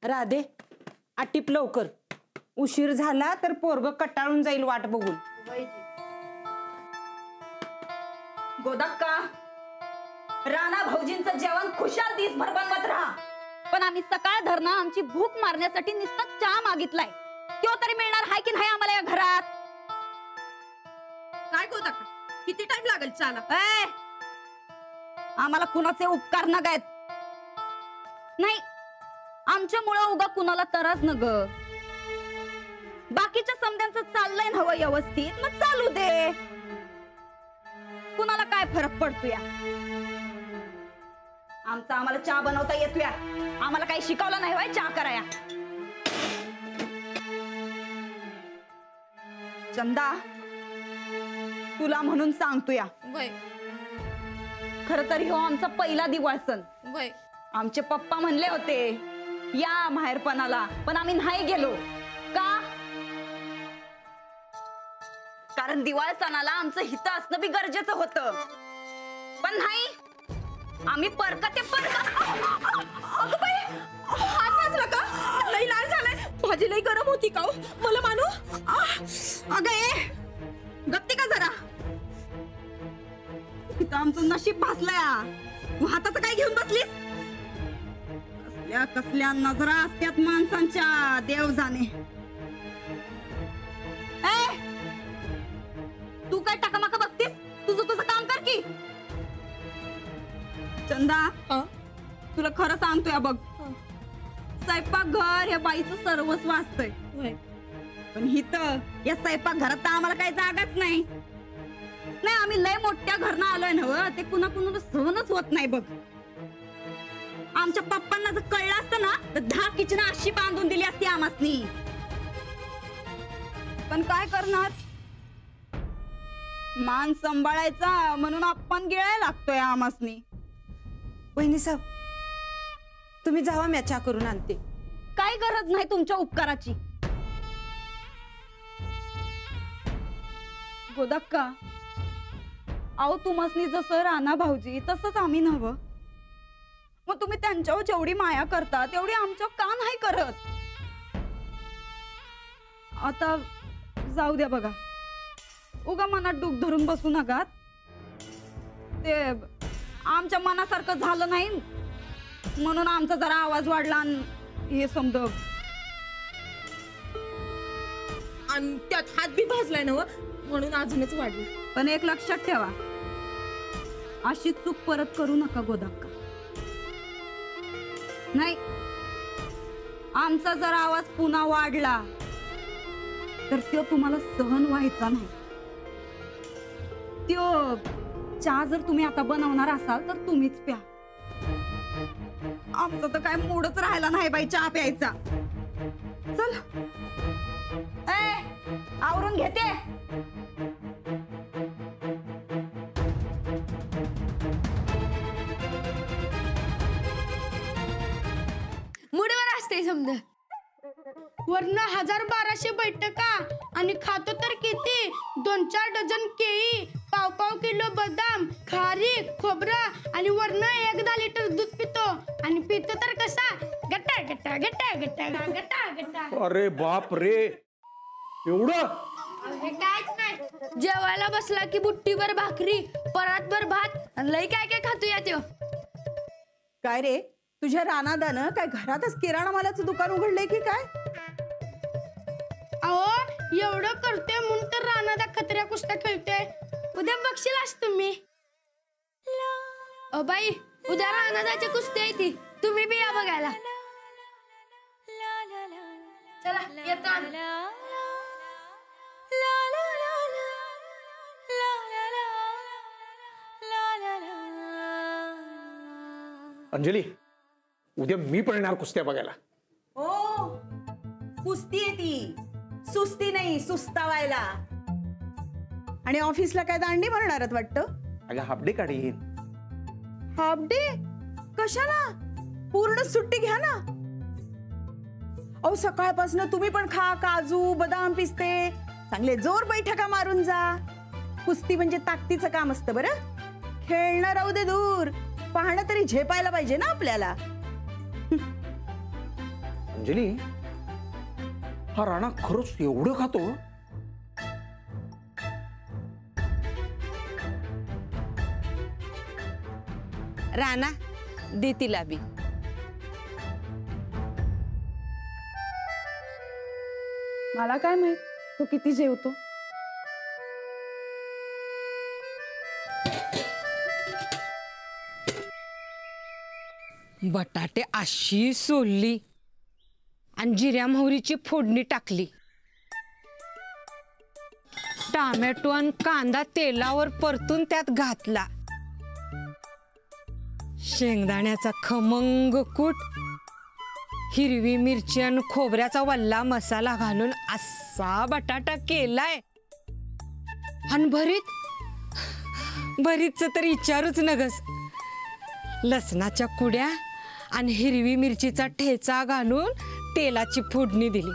राधे आटिप लवकर, उशीर झाला तर पोरग कटाळून जाईल वाट बघून. गोदक्का, राणा भाऊजींचं जेवण खुशाल दिसभर बनवत राहा, पण आम्ही सकाळ धरणं आमची भूक मारण्यासाठी नुसतं चहा मागितलाय, तो तरी मिळणार हाय की नाही आम्हाला या घरात? काय गोदक्का, किती टाइम लागेल चहाला? आम्हाला कुणाचे उपकार नगायत नाही, आमच्यामुळं उगा कुणाला त्रास न ग. बाकीच्या समद्यांचं चाललंय ना व्यवस्थित, मग चालू दे, कुणाला काय फरक पडतोय? आमचा आम्हाला चहा बनवता येतोय, आम्हाला काही शिकवलं नाही व्हय चहा कराया. चंदा, तुला म्हणून सांगतोय, खर तर ह्यो आमचा पहिला दिवाळ सण. आमचे पप्पा म्हणले होते या माहेरपणाला, पण आम्ही नाही गेलो. का? कारण दिवाळ सणाला आमचं हित असणं बी गरजेचं होतं, पण नाही, आम्ही परका ते अगं बाई, हात वाजला का? लई लाल झालाय, भाजी लई गरम होती का? मला मानू? अगं गप्ती का जरा, इथं आमचं नशीब भासलंय. तू हाताचं काय घेऊन बसलीस? कसल्या कसल्या नजरा असत्यात माणसांच्या, देव जाणे. तू काय टाकामाका बघतीस? तुझं काम कर की. चंदा, तुला खरं सांगतोय बघ, स्वयंपाक घर या बाईचं सर्वस्व असतंय, पण हिथं या स्वयंपाक घरात आम्हाला काही जागाच नाही. नाही, आम्ही लय मोठ्या घरनं आलोय ना, ते कुणा कुणाला सहनच होत नाही बघ. आमच्या पप्पांना जर कळलं असतं ना तर 10 किचना अशी बांधून दिली असती आमासनी, पण काय करणार, मान सांभाळायचा म्हणून आपण गिळायला लागतोय आमासनी. वहिनी साहेब, तुम्ही जावा, मी चहा करून आणते. काय गरज नाही तुमच्या उपकाराची. गोदक्का, अहो तुम्हासनी जसं राणा भाऊजी तसंच आम्ही नव्ह, मग तुम्ही त्यांच्यावर जेवढी माया करता तेवढी आमच्यावर का नाही करत? आता जाऊ द्या बघा, उगा मनात डूक धरून बसू नका. ते आमच्या मनासारखं झालं नाही म्हणून आमचा जरा आवाज वाढला, हे समज. आणि त्यात हात बी भाजलाय ना म्हणून अजूनच वाढली. पण एक लक्षात ठेवा, अशी चूक परत करू नका गोदक्का. नाही, आमचा जर आवाज पुन्हा वाढला तर तो तुम्हाला सहन व्हायचा नाही. त्यो चहा जर तुम्ही आता बनवणार असाल तर तुम्हीच प्या. आमचा तर काय मूडच राहिला नाही बाई चहा प्यायचा. चल आवरून घेते. मुडवर असते समजा, वरनं 1000-1200 बैठका आणि खातो तर किती, 2-4 डझन केळी, पाव किलो बदाम, खारीक, खोबरं आणि वरनं 1 लिटर दूध पितो. आणि पितो तर कसा, गट्टा गट्टा गट्टा गट्टा गट्टा गट्टा. अरे बाप रे, एवढं? कायच नाही, जेवायला बसला की बुट्टीभर भाकरी, परातभर भात, लय काय काय खातो या त्यो. काय रे, तुझ्या रानादानं काय घरातच किराणा मालाचं दुकान उघडलंय की काय? अहो एवढं करते म्हणून तर रानादा खतऱ्या कुस्त्या खेळते. उद्या बघशीलाच तुम्ही. बाई, उद्या रानादाच्या कुस्त्या आहे ती, तुम्ही बी या बघायला. चला येतो आम्ही. अंजली, उद्या मी पण येणार कुस्त्या बघायला. ओ, कुस्ती आहे ती, सुस्ती नाही, सुस्तावायला. आणि ऑफिसला काय दांडी मारणारच वाटतं? अगं हाफ डे काढीन. हाफ डे कशाला? पूर्ण सुट्टी घ्या ना. अहो सकाळपासून तुम्ही पण खा, काजू बदाम पिस्ते, चांगले जोर बैठका मारून जा. कुस्ती म्हणजे ताकदीचं काम असतं बरं. खेळणं राहू दे दूर, पाहणं तरी झेपायला पाहिजे ना आपल्याला. अंजली, हा राणा खरंच एवढं खातो? राणा दे तिला बी. मला काय माहित तो किती जेवतो. बटाटे अशी सोलली आणि जिऱ्या मोहरीची फोडणी टाकली. टोमॅटो आणि कांदा तेलावर परतून त्यात घातला. शेंगदाण्याचा खमंग कूट, हिरवी मिरची आणि खोबऱ्याचा वल्ला मसाला घालून असा बटाटा केलाय. आणि भरीतच तर विचारूच नगस. लसणाच्या कुड्या आणि हिरवी मिरचीचा ठेचा घालून तेलाची फोडणी दिली.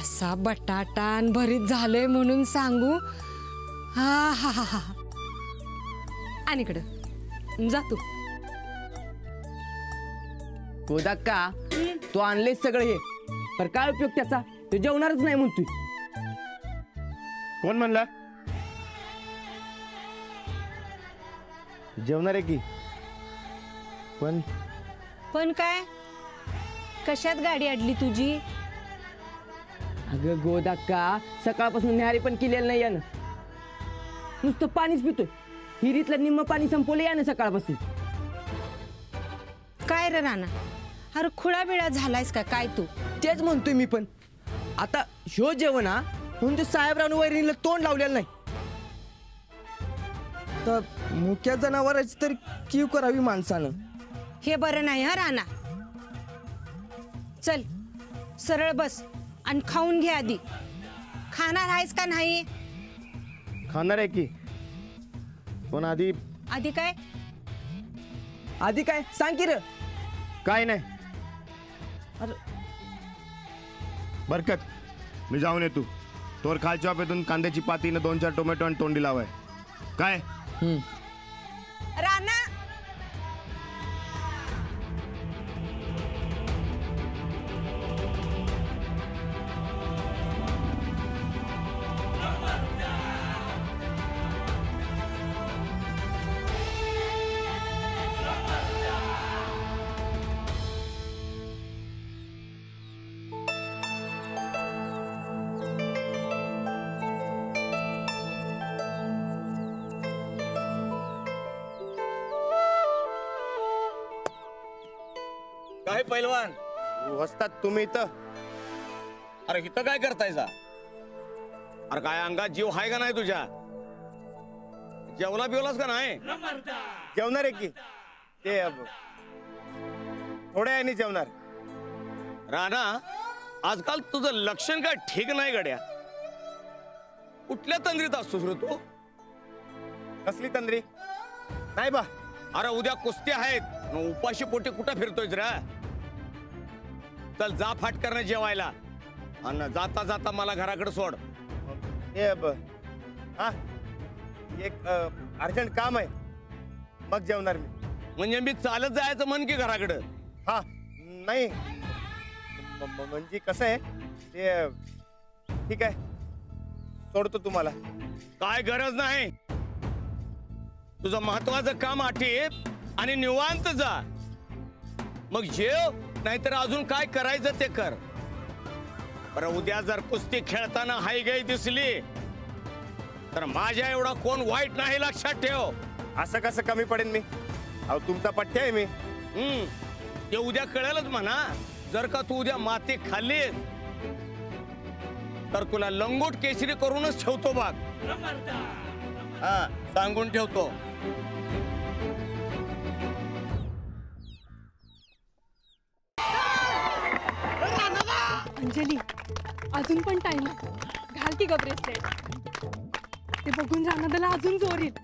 असा बटाटा आणि भरीत झालंय म्हणून सांगू. हा हा हा हा. आणि इकडं जा तू. गोदाक्का, तू आणलेस सगळं हे, पण काय उपयोग त्याचा? तू जेवणारच नाही म्हणतोय. कोण म्हणला? जेवणार आहे की. पण काय, कशात गाडी अडली तुझी? अगं गोदाक्का, सकाळपासून न्याहारी पण केलेलं नाही यानं. नुसतं पाणीच पितोय. हिरीतलं निम्म पाणी संपवलं यानं सकाळपासून. काय रे राणा, अरे खुळा बिळा झालायस का काय तू? तेच म्हणतोय मी पण. आता ह्यो जेवण हा म्हणून ते साहेबराव वैरणीला तोंड लावलेलं नाही. तर मुक्या जनावरांची तर कीव करावी माणसानं. हे बरं नाही हा राणा. चल सरळ बस आणि खाऊन घे आधी. खाणार आहेस का नाही? खाणार आहे की. पण आधी आधी काय? आधी काय सांग की र. काय नाही. बरकत, मी जाऊन येतो. तोर खालच्या वापेतून कांद्याची पातीनं 2-4 टोमॅटो आणि तोंडी लावाय. काय? राणा, काय पैलवान वस्तात तुम्ही इथं? अरे इथं काय करतायसा? अरे काय अंगात जीव हाय का नाही तुझ्या? जेवला बिवलास का नाही? जेवणार आहे की. ते थोड्या याने जेवणार. राणा, आजकाल तुझं लक्षण काय ठीक नाही गड्या. कुठल्या तंद्रीत असतोस रे तू? कसली तंद्री? नाही बा. अरे उद्या कुस्त्या आहेत, मग उपाशी पोटी कुठं फिरतोयस रे? चल जा फाटकरनं जेवायला आणि जाता जाता मला घराकडे सोड. हे हा, एक अर्जंट काम आहे, मग जेवणार मी. म्हणजे मी चालत जायचं म्हण की घराकडं? हा नाही, म्हणजे कसं आहे ते. ठीक आहे, सोडतो तुम्हाला. काय गरज नाही. तुझं महत्वाचं काम आठीप आणि निवांत जा. मग जेव, नाहीतर अजून काय करायचं ते कर. बरं, उद्या जर कुस्ती खेळताना हाय गाय दिसली तर माझ्या एवढा कोण वाईट नाही, लक्षात ठेव. असं कसं कमी पडेन मी? अहो तुमचा पठ्य आहे मी. ते उद्या कळेलच म्हणा. जर का तू उद्या माती खाल्ली तर तुला लंगोट केसरी करूनच ठेवतो बाग. हा, सांगून ठेवतो. अंजली, अजून पण टाइम आहे. घाल की ग ब्रेसलेट. ते बघून राणा त्याला अजून जोर येईल.